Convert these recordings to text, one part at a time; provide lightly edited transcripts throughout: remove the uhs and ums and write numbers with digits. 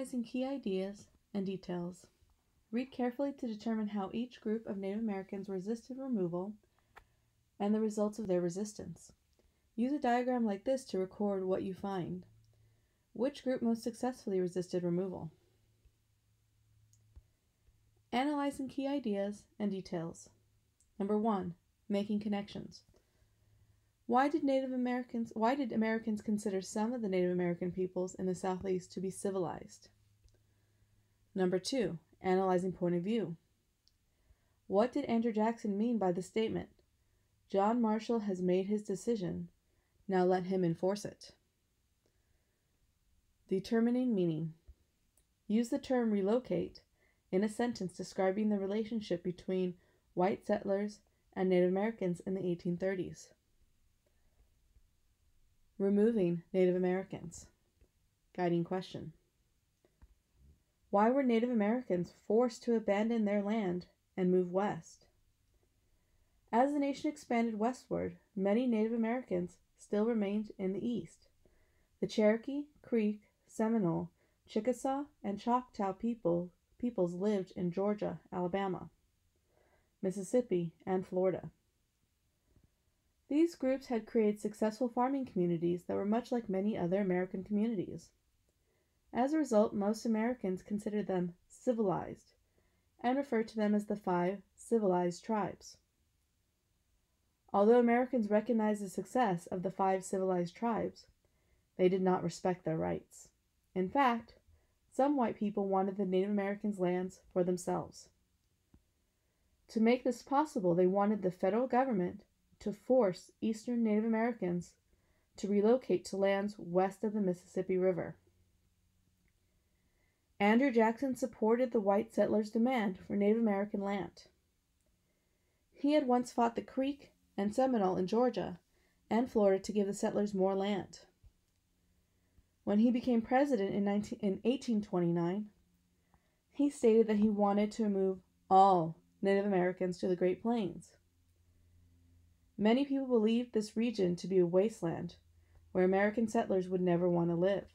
Analyzing key ideas and details. Read carefully to determine how each group of Native Americans resisted removal and the results of their resistance. Use a diagram like this to record what you find. Which group most successfully resisted removal? Analyzing key ideas and details. Number 1. Making connections. Why did Americans consider some of the Native American peoples in the Southeast to be civilized? Number 2. Analyzing point of view. What did Andrew Jackson mean by the statement, "John Marshall has made his decision, now let him enforce it"? Determining meaning. Use the term relocate in a sentence describing the relationship between white settlers and Native Americans in the 1830s. Removing Native Americans. Guiding question. Why were Native Americans forced to abandon their land and move west? As the nation expanded westward, many Native Americans still remained in the east. The Cherokee, Creek, Seminole, Chickasaw, and Choctaw peoples lived in Georgia, Alabama, Mississippi, and Florida. These groups had created successful farming communities that were much like many other American communities. As a result, most Americans considered them civilized and referred to them as the 5 civilized tribes. Although Americans recognized the success of the 5 civilized tribes, they did not respect their rights. In fact, some white people wanted the Native Americans' lands for themselves. To make this possible, they wanted the federal government to force Eastern Native Americans to relocate to lands west of the Mississippi River. Andrew Jackson supported the white settlers' demand for Native American land. He had once fought the Creek and Seminole in Georgia and Florida to give the settlers more land. When he became president in 1829, he stated that he wanted to move all Native Americans to the Great Plains. Many people believed this region to be a wasteland where American settlers would never want to live.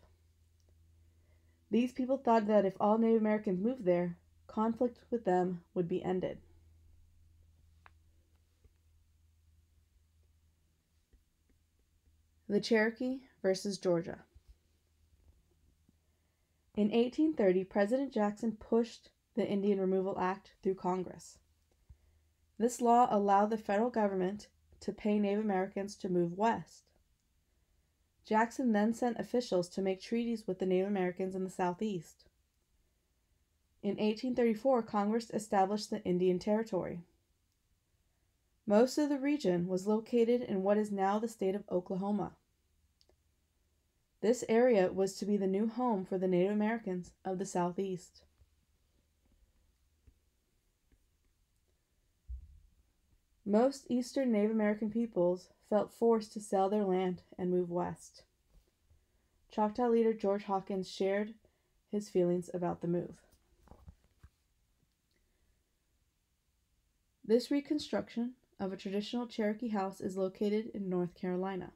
These people thought that if all Native Americans moved there, conflict with them would be ended. The Cherokee versus Georgia. In 1830, President Jackson pushed the Indian Removal Act through Congress. This law allowed the federal government to pay Native Americans to move west. Jackson then sent officials to make treaties with the Native Americans in the Southeast. In 1834, Congress established the Indian Territory. Most of the region was located in what is now the state of Oklahoma. This area was to be the new home for the Native Americans of the Southeast. Most Eastern Native American peoples felt forced to sell their land and move west. Choctaw leader George Hawkins shared his feelings about the move. This reconstruction of a traditional Cherokee house is located in North Carolina.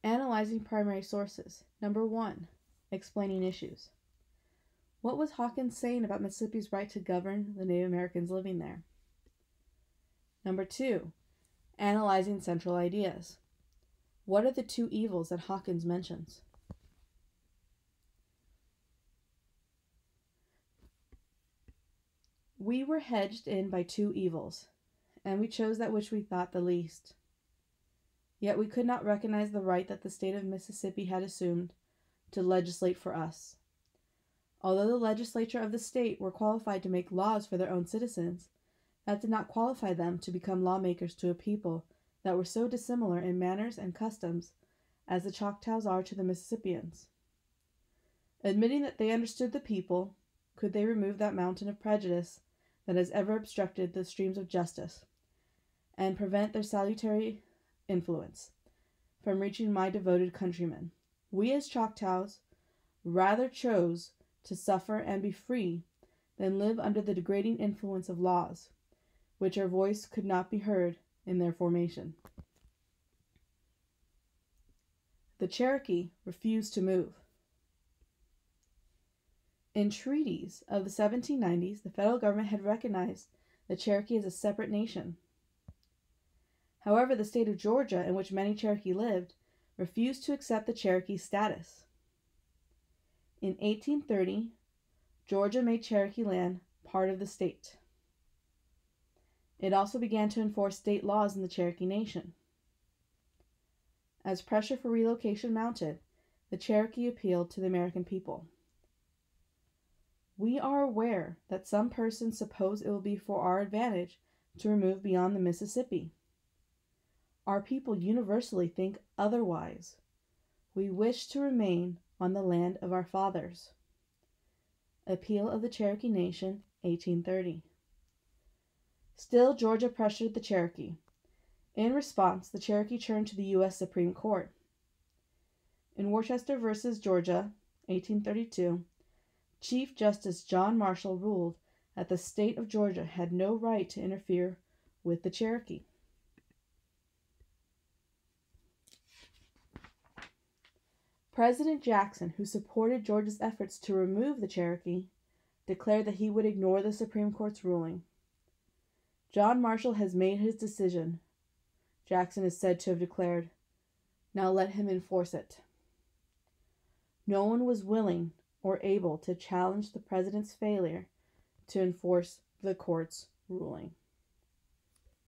Analyzing primary sources. Number 1. Explaining issues. What was Hawkins saying about Mississippi's right to govern the Native Americans living there? Number 2. Analyzing central ideas. What are the 2 evils that Hawkins mentions? We were hedged in by 2 evils, and we chose that which we thought the least. Yet we could not recognize the right that the state of Mississippi had assumed to legislate for us. Although the legislature of the state were qualified to make laws for their own citizens, that did not qualify them to become lawmakers to a people that were so dissimilar in manners and customs as the Choctaws are to the Mississippians. Admitting that they understood the people, could they remove that mountain of prejudice that has ever obstructed the streams of justice, and prevent their salutary influence from reaching my devoted countrymen? We as Choctaws rather chose to suffer and be free than live under the degrading influence of laws, which our voice could not be heard in their formation. The Cherokee refused to move. In treaties of the 1790s, the federal government had recognized the Cherokee as a separate nation. However, the state of Georgia, in which many Cherokee lived, refused to accept the Cherokee status. In 1830, Georgia made Cherokee land part of the state. It also began to enforce state laws in the Cherokee Nation. As pressure for relocation mounted, the Cherokee appealed to the American people. We are aware that some persons suppose it will be for our advantage to remove beyond the Mississippi. Our people universally think otherwise. We wish to remain on the land of our fathers. Appeal of the Cherokee Nation, 1830. Still, Georgia pressured the Cherokee. In response, the Cherokee turned to the U.S. Supreme Court. In Worcester v. Georgia, 1832, Chief Justice John Marshall ruled that the state of Georgia had no right to interfere with the Cherokee. President Jackson, who supported Georgia's efforts to remove the Cherokee, declared that he would ignore the Supreme Court's ruling. John Marshall has made his decision, Jackson is said to have declared. Now let him enforce it. No one was willing or able to challenge the president's failure to enforce the court's ruling.